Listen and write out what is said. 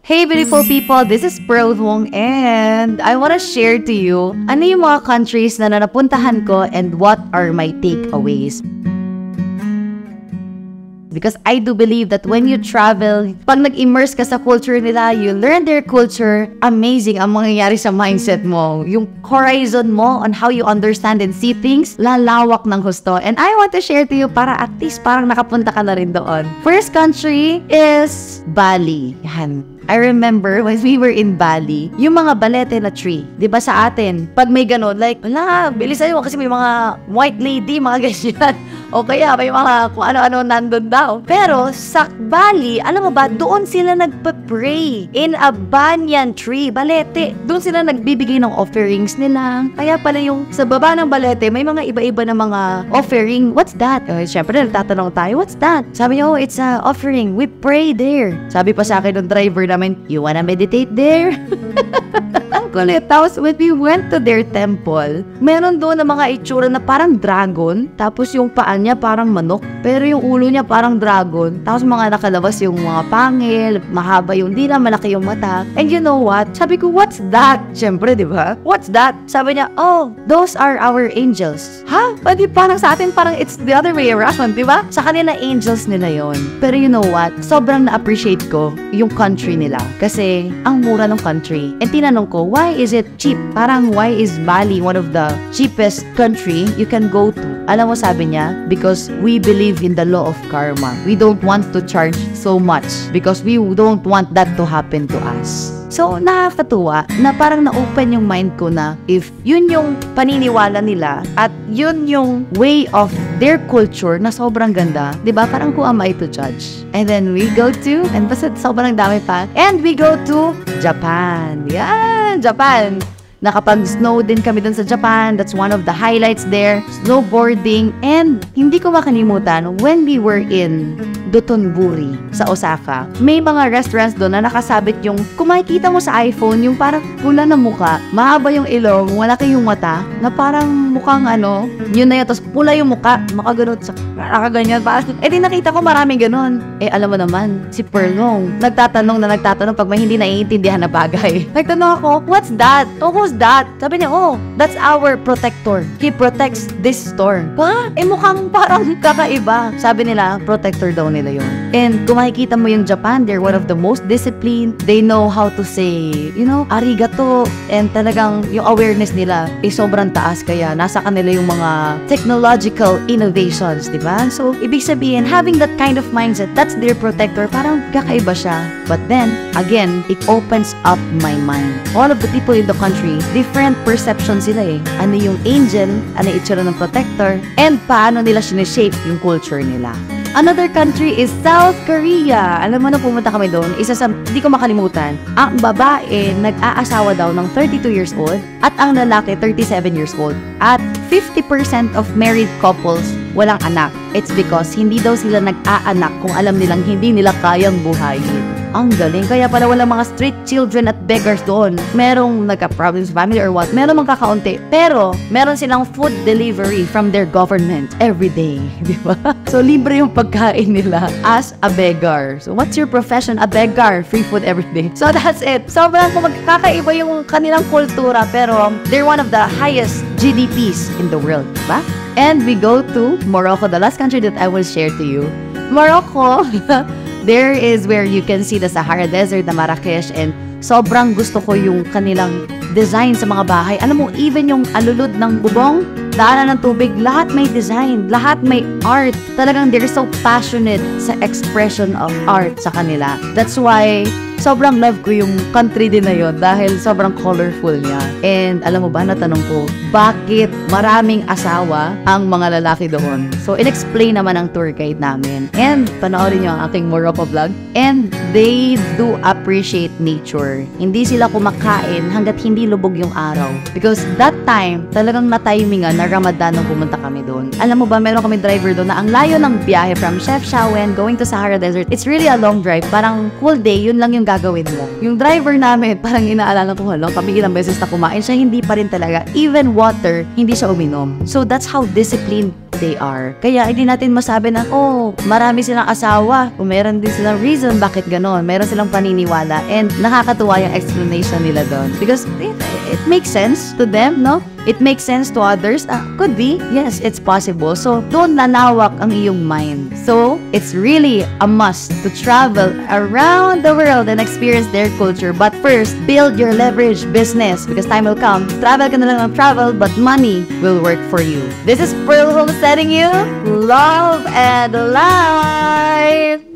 Hey beautiful people, this is Pearl Wong and I want to share to you ano yung mga countries na napuntahan ko and what are my takeaways. Because I do believe that when you travel, pag nag-immerse ka sa culture nila, you learn their culture, amazing ang mangyayari sa mindset mo. Yung horizon mo on how you understand and see things, lalawak ng husto. And I want to share to you para at least parang nakapunta ka na rin doon. First country is Bali. Yan. I remember when we were in Bali, yung mga balete na tree, di ba sa atin, pag may ganon, like, wala, bilis sa'yo kasi may mga white lady, mga ganyan. O kaya may mga kung ano-ano nandun daw. Pero sa Bali, alam mo ba, doon sila nagpa-pray in a banyan tree, balete. Doon sila nagbibigay ng offerings nila. Kaya pala yung sa baba ng balete, may mga iba-iba na mga offering. What's that? Siyempre, nagtatanong tayo, what's that? Sabi niya, oh, it's a offering. We pray there. Sabi pa sa akin ng driver namin, you wanna meditate there? Ang kulit. Tapos when we went to their temple, meron doon na mga itsura na parang dragon. Tapos yung paa niya parang manok. Pero yung ulo niya parang dragon. Tapos mga nakalabas yung mga pangil, mahaba yung dila, malaki yung mata. And you know what? Sabi ko, what's that? Siyempre, di ba? What's that? Sabi niya, oh, those are our angels. Ha? Pwede parang sa atin, parang it's the other way around, di ba? Sa kanila, angels nila yon. Pero you know what? Sobrang na-appreciate ko yung country nila. Kasi ang mura ng country. And tinanong ko, why is it cheap? Parang why is Bali one of the cheapest country you can go to? Alam mo sabi niya, because we believe in the law of karma. We don't want to charge so much because we don't want that to happen to us. So, nakakatuwa na parang na-open yung mind ko na if yun yung paniniwala nila at yun yung way of their culture na sobrang ganda, di ba? Parang who am I to judge? And then we go to, and basta sobrang dami pa, and we go to Japan. Yan, Japan. Nakapag-snow din kami dun sa Japan. That's one of the highlights there. Snowboarding. And hindi ko makalimutan, when we were in Dotonbori sa Osaka, may mga restaurants doon na nakasabit yung, kung makikita mo sa iPhone, yung parang pula na muka, mahaba yung ilong, malaki yung mata, na parang mukhang ano, yun na yun, tapos pula yung muka, makaganot sa, nakaganyan, parang, di nakita ko maraming ganon. Alam mo naman, si Perlong, nagtatanong pag may hindi naiintindihan na bagay. Nagtanong ako, what's that? Oh, who's that? Sabi niya, oh, that's our protector. He protects this store. Ha? Mukhang parang kakaiba. Sabi nila, protector daw nila yun. And kung makikita mo yung Japan, they're one of the most disciplined. They know how to say, arigato. And talagang yung awareness nila ay sobrang taas. Kaya nasa kanila yung mga technological innovations, di ba? So, ibig sabihin, having that kind of mindset, that's their protector. Parang kakaiba siya. But then, again, it opens up my mind. All of the people in the country, different perception sila eh. Ano yung angel, ano yung itsura ng protector, and paano nila sineshape yung culture nila. Another country is South Korea. Alam mo na pumunta kami doon, isa sa, hindi ko makalimutan, ang babae nag-aasawa daw ng 32 years old at ang lalaki 37 years old. At 50% of married couples walang anak. It's because hindi daw sila nag-aanak kung alam nilang hindi nila kayang buhayin. Ang galing. Kaya pala walang mga street children at beggars doon. Merong nagka-problems family or what. Meron mga kakaunti. Pero, meron silang food delivery from their government every day. Di ba? So, libre yung pagkain nila as a beggar. So, what's your profession? A beggar. Free food every day. So, that's it. Sobrang magkakaiba yung kanilang kultura. Pero, they're one of the highest GDPs in the world. Diba? And we go to Morocco, the last country that I will share to you. Morocco, there is where you can see the Sahara Desert na Marrakesh, and sobrang gusto ko yung kanilang design sa mga bahay. Alam mo, even yung alulod ng bubong, daanan ng tubig, lahat may design, lahat may art. Talagang they're so passionate sa expression of art sa kanila. That's why sobrang love ko yung country din na yun dahil sobrang colorful niya. And alam mo ba, natanong ko, bakit maraming asawa ang mga lalaki doon? So, in-explain naman ang tour guide namin. And panoorin nyo ang aking Morocco vlog. And they do appreciate nature. Hindi sila kumakain hanggat hindi lubog yung araw. Because that time, talagang na-timingan na Ramadan nung pumunta kami doon. Alam mo ba, meron kami driver doon na ang layo ng biyahe from Chefchaouen going to Sahara Desert. It's really a long drive. Parang full day, yun lang yung gagawin mo. Yung driver namin, parang inaalala ko, kami ilang beses na kumain siya, hindi pa rin talaga. Even water, hindi siya uminom. So that's how disciplined they are. Kaya hindi natin masabi na, oh, marami silang asawa. O meron din silang reason bakit ganon. Meron silang paniniwala. And nakakatuwa yung explanation nila doon. Because it makes sense to them, no? It makes sense to others. Could be. Yes, it's possible. So, doon nanawak ang iyong mind. So, it's really a must to travel around the world and experience their culture. But first, build your leverage business because time will come. Travel ka na lang ng travel, but money will work for you. This is Pearl Home setting you love and life.